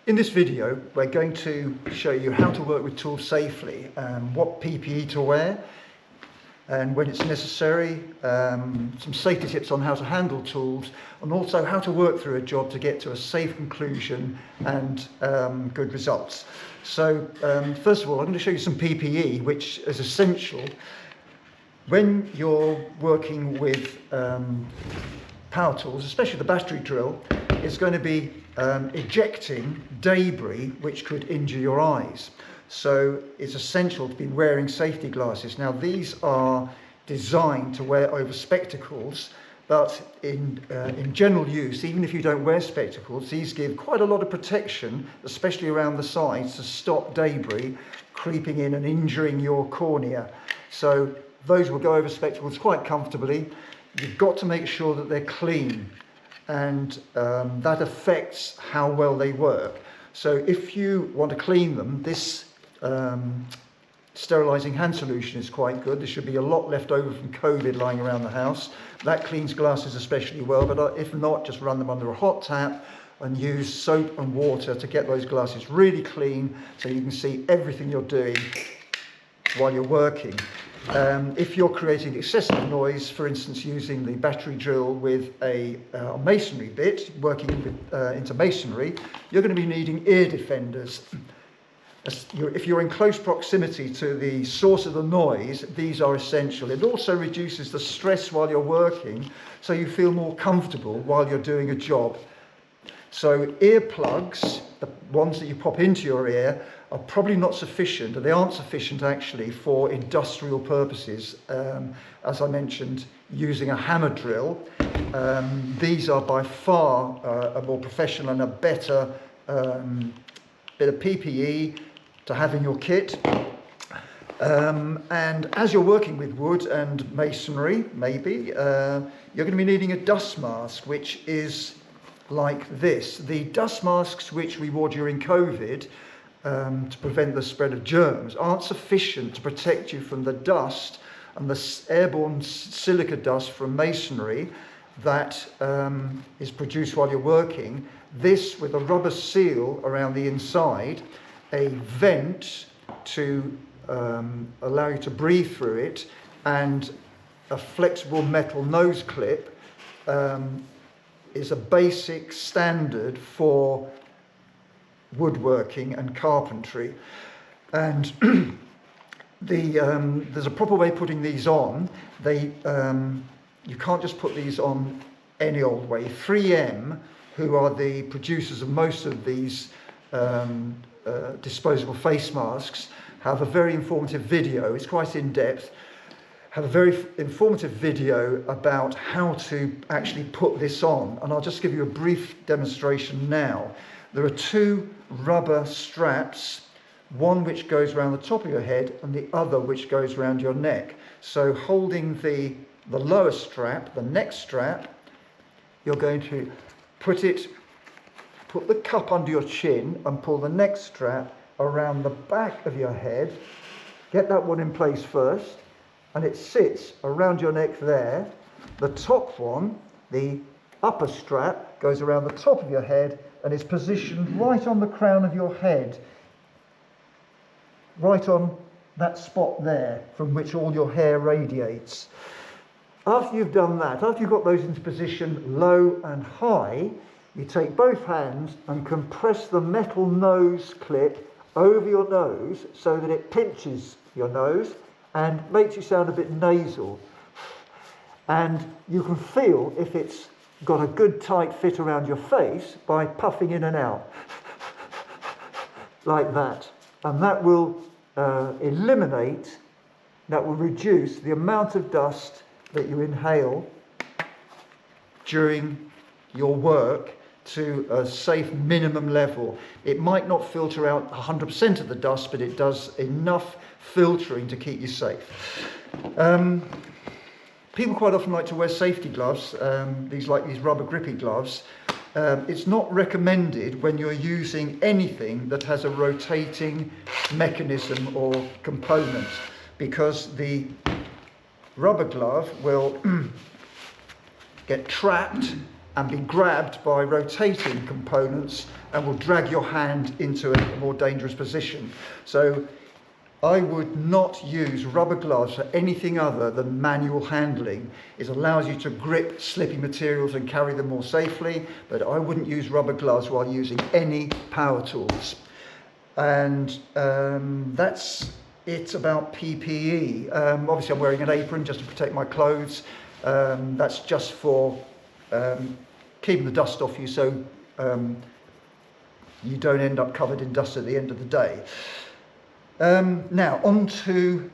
In this video, we're going to show you how to work with tools safely, what PPE to wear, and when it's necessary, some safety tips on how to handle tools, and also how to work through a job to get to a safe conclusion and good results. So first of all, I'm going to show you some PPE, which is essential when you're working with power tools, especially the battery drill. It's going to be ejecting debris which could injure your eyes. So it's essential to be wearing safety glasses. Now these are designed to wear over spectacles, but in general use, even if you don't wear spectacles, these give quite a lot of protection, especially around the sides, to stop debris creeping in and injuring your cornea. So those will go over spectacles quite comfortably. You've got to make sure that they're clean, and that affects how well they work. So if you want to clean them, this sterilising hand solution is quite good. There should be a lot left over from COVID lying around the house. That cleans glasses especially well, but if not, just run them under a hot tap and use soap and water to get those glasses really clean so you can see everything you're doing while you're working. If you're creating excessive noise, for instance using the battery drill with a masonry bit, working into masonry, you're going to be needing ear defenders. If you're in close proximity to the source of the noise, these are essential. It also reduces the stress while you're working, so you feel more comfortable while you're doing a job. So earplugs, the ones that you pop into your ear, are probably not sufficient, and they aren't sufficient actually for industrial purposes. As I mentioned, using a hammer drill, these are by far a more professional and a better bit of PPE to have in your kit. And as you're working with wood and masonry, maybe, you're going to be needing a dust mask, which is like this. The dust masks which we wore during COVID to prevent the spread of germs aren't sufficient to protect you from the dust and the airborne silica dust from masonry that is produced while you're working. This with a rubber seal around the inside, a vent to allow you to breathe through it, and a flexible metal nose clip is a basic standard for woodworking and carpentry. And there's a proper way of putting these on. You can't just put these on any old way. 3M, who are the producers of most of these disposable face masks, have a very informative video. It's quite in depth. Have a very informative video about how to actually put this on, and I'll just give you a brief demonstration now. There are two rubber straps, one which goes around the top of your head and the other which goes around your neck. So holding the lower strap, the neck strap, you're going to put the cup under your chin and pull the neck strap around the back of your head. Get that one in place first, and it sits around your neck there. The top one, the upper strap, goes around the top of your head and is positioned right on the crown of your head, right on that spot there from which all your hair radiates. After you've done that, after you've got those into position low and high, you take both hands and compress the metal nose clip over your nose so that it pinches your nose and makes you sound a bit nasal. And you can feel if it's got a good tight fit around your face by puffing in and out like that. And that will reduce the amount of dust that you inhale during your work to a safe minimum level. It might not filter out 100% of the dust, but it does enough filtering to keep you safe. People quite often like to wear safety gloves, these rubber grippy gloves. It's not recommended when you're using anything that has a rotating mechanism or component, because the rubber glove will get trapped and be grabbed by rotating components and will drag your hand into a more dangerous position. So I would not use rubber gloves for anything other than manual handling. It allows you to grip slippy materials and carry them more safely, but I wouldn't use rubber gloves while using any power tools. And that's it about PPE. Obviously I'm wearing an apron just to protect my clothes. That's just for keeping the dust off you, so you don't end up covered in dust at the end of the day. Now on to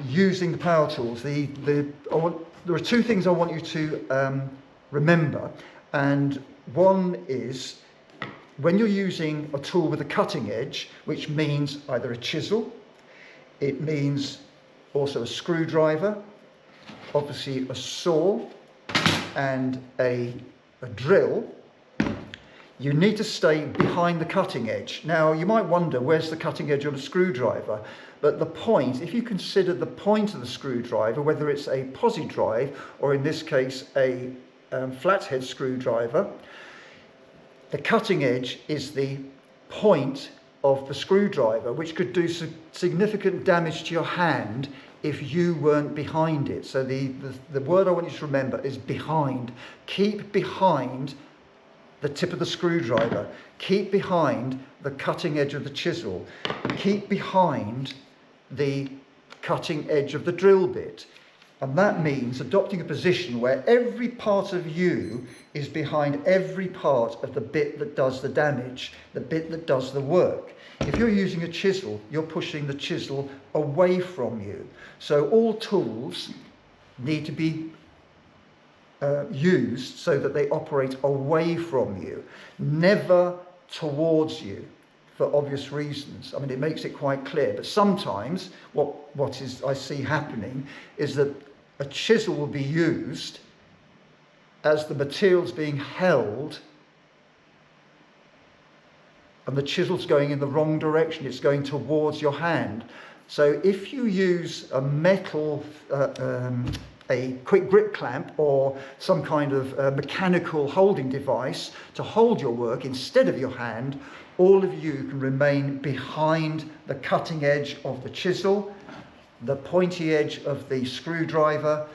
using the power tools. There are two things I want you to remember, and one is when you're using a tool with a cutting edge, which means either a chisel, it means also a screwdriver, obviously a saw and a drill, you need to stay behind the cutting edge. Now you might wonder, where's the cutting edge on a screwdriver? But the point, if you consider the point of the screwdriver, whether it's a posi drive or in this case a flathead screwdriver, the cutting edge is the point of the screwdriver, which could do significant damage to your hand if you weren't behind it. So the word I want you to remember is behind. Keep behind the tip of the screwdriver. Keep behind the cutting edge of the chisel. Keep behind the cutting edge of the drill bit. And that means adopting a position where every part of you is behind every part of the bit that does the damage, the bit that does the work. If you're using a chisel, you're pushing the chisel away from you. So all tools need to be used so that they operate away from you, never towards you, for obvious reasons. I mean, it makes it quite clear, but sometimes what I see happening is that a chisel will be used as the material's being held and the chisel's going in the wrong direction. It's going towards your hand. So if you use a metal, a quick grip clamp or some kind of mechanical holding device to hold your work instead of your hand, all of you can remain behind the cutting edge of the chisel, the pointy edge of the screwdriver,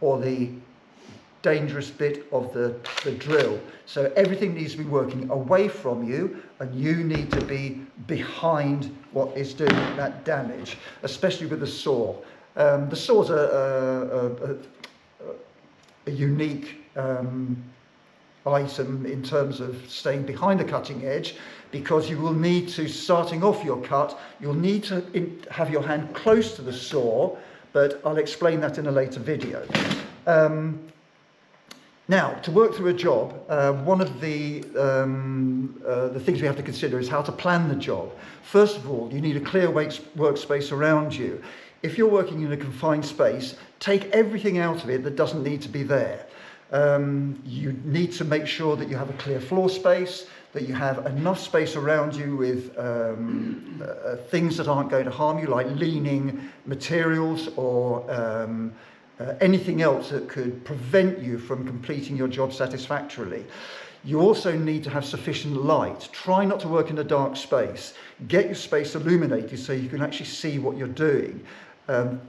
or the dangerous bit of the drill. So everything needs to be working away from you, and you need to be behind what is doing that damage, especially with the saw. The saw's a unique item in terms of staying behind the cutting edge, because you will need to, starting off your cut, you'll need to have your hand close to the saw, but I'll explain that in a later video. Now, to work through a job, one of the things we have to consider is how to plan the job. First of all, you need a clear workspace around you. If you're working in a confined space, take everything out of it that doesn't need to be there. You need to make sure that you have a clear floor space, that you have enough space around you with things that aren't going to harm you, like leaning materials or anything else that could prevent you from completing your job satisfactorily. You also need to have sufficient light. Try not to work in a dark space. Get your space illuminated so you can actually see what you're doing.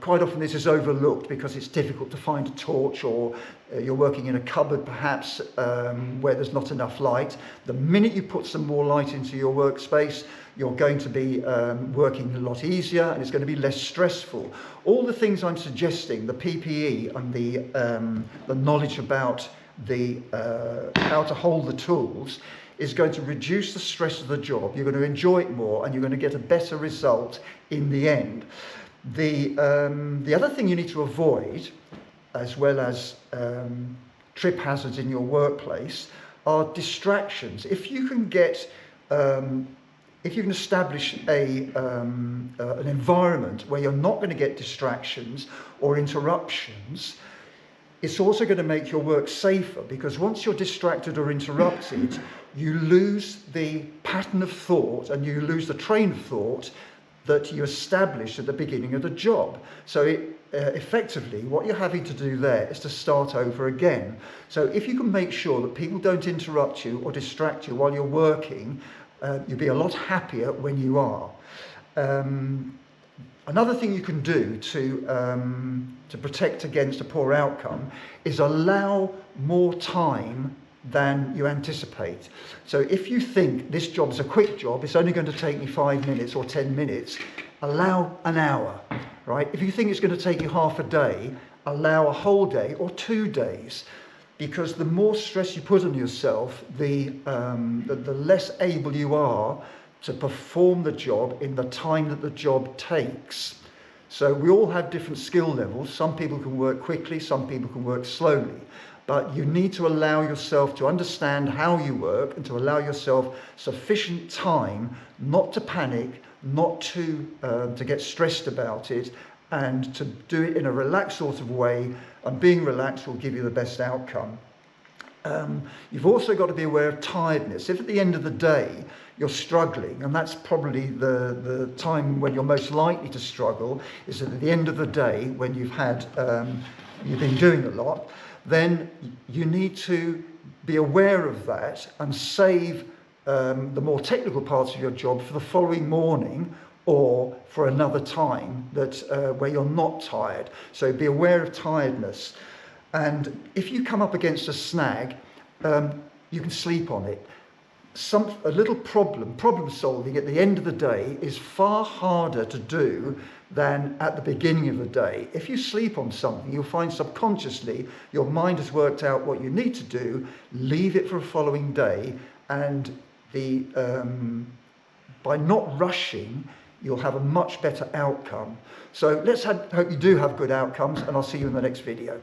Quite often this is overlooked because it's difficult to find a torch, or you're working in a cupboard perhaps where there's not enough light. The minute you put some more light into your workspace, you're going to be working a lot easier, and it's going to be less stressful. All the things I'm suggesting, the PPE and the knowledge about how to hold the tools, is going to reduce the stress of the job. You're going to enjoy it more, and you're going to get a better result in the end. The other thing you need to avoid, as well as trip hazards in your workplace, are distractions. If you can establish an environment where you're not going to get distractions or interruptions, it's also going to make your work safer, because once you're distracted or interrupted, you lose the pattern of thought and you lose the train of thought that you established at the beginning of the job. So effectively, what you're having to do there is to start over again. So if you can make sure that people don't interrupt you or distract you while you're working, you'll be a lot happier when you are. Another thing you can do to protect against a poor outcome is allow more time than you anticipate. So if you think this job's a quick job, it's only going to take me 5 minutes or 10 minutes, allow an hour, right? If you think it's going to take you half a day, allow a whole day or 2 days, because the more stress you put on yourself, the less able you are to perform the job in the time that the job takes. So we all have different skill levels. Some people can work quickly, some people can work slowly. But you need to allow yourself to understand how you work and to allow yourself sufficient time not to panic, not to get stressed about it, and to do it in a relaxed sort of way. And being relaxed will give you the best outcome. You've also got to be aware of tiredness. If at the end of the day you're struggling, and that's probably the time when you're most likely to struggle, is at the end of the day when you've been doing a lot, then you need to be aware of that and save the more technical parts of your job for the following morning or for another time where you're not tired. So be aware of tiredness. And if you come up against a snag, you can sleep on it. A little problem solving at the end of the day is far harder to do than at the beginning of the day. If you sleep on something, you'll find subconsciously your mind has worked out what you need to do, leave it for a following day, and by not rushing, you'll have a much better outcome. So hope you do have good outcomes, and I'll see you in the next video.